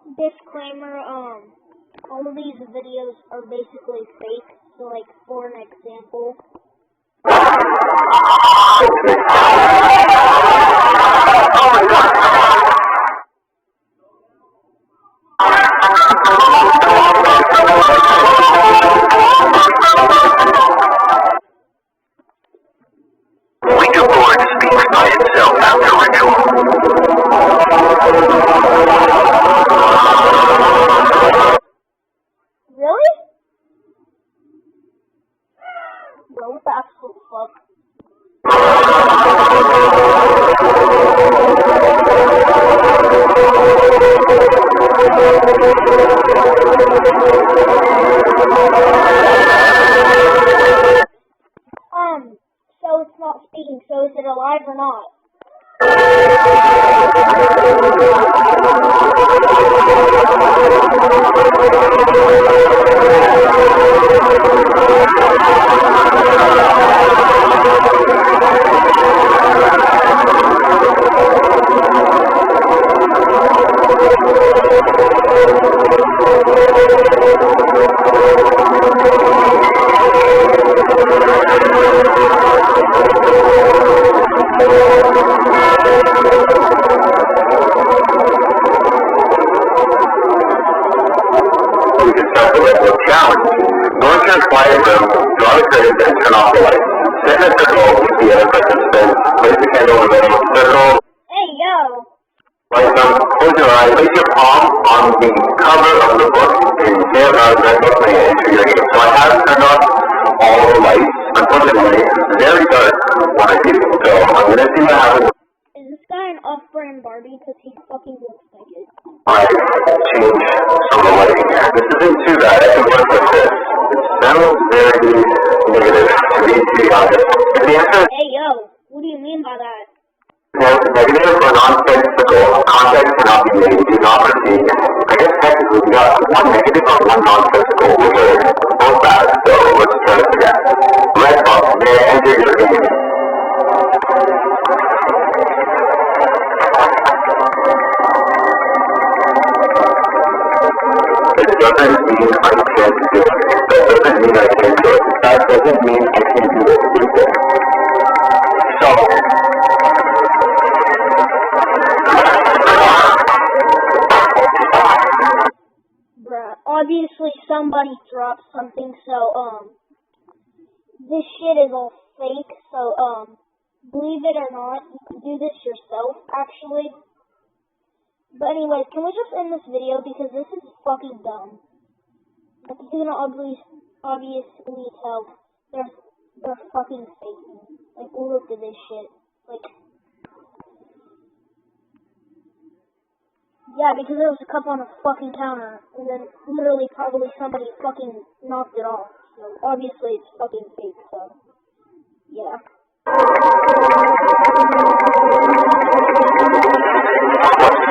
Disclaimer, all of these videos are basically fake, so like, for an example. Ouija board speaks by itself after ritual. Really? Bro, what the absolute fuck? So it's not speaking, so is it alive or not? We can start the regular challenge. Go into a quiet room, draw the curtains, and turn off the lights. Sit in a circle with the other participants. Place the candle in the middle of the circle. Hey, yo! Light them. Close your eyes. Place your palm on the cover of the book and say out loud that book may enter your ear. So I have turned off all the lights. Unfortunately, it's very dark when I do. So I'm going to see what happens. Is this guy an off-brand Barbie? Because he fucking looks like it. I change some of the lighting here. This isn't too bad. I can work with this. It sounds very negative to be honest. If the answer Hey, yo! What do you mean by that? is negative or nonsensical, contact cannot be made. Do not proceed. I guess technically we got one negative or one nonsensical, which are both bad. So let's try this again. Red bump may enter your ear. It doesn't mean I can't do it. That doesn't mean I can't do it. That doesn't mean I can't do it either. So, Bruh, obviously somebody dropped something, so, this shit is all fake, so, believe it or not, you can do this yourself, actually. But anyways, can we just end this video, because this is fucking dumb. Like, you can obviously tell they're fucking faking. Like, look at this shit. Like, yeah, because there was a cup on a fucking counter, and then literally probably somebody fucking knocked it off. So, obviously it's fucking fake, so, yeah.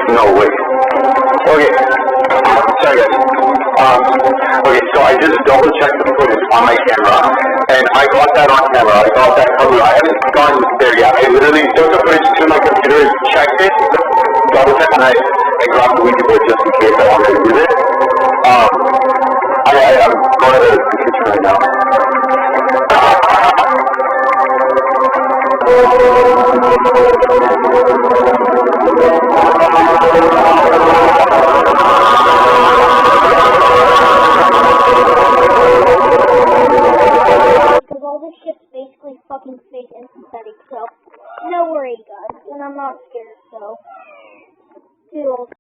no way. Okay. Sorry guys. Okay, so I just double checked the footage on my camera, and I got that on camera. I got that cover. I haven't gone there yet. I literally took the footage to my computer, checked it, double checked, and I grabbed the Ouija board just in case I wanted to use it. I'm going to the kitchen right now. Because all this shit's basically fucking fake and synthetic, so no worry guys, and I'm not scared, so toodles.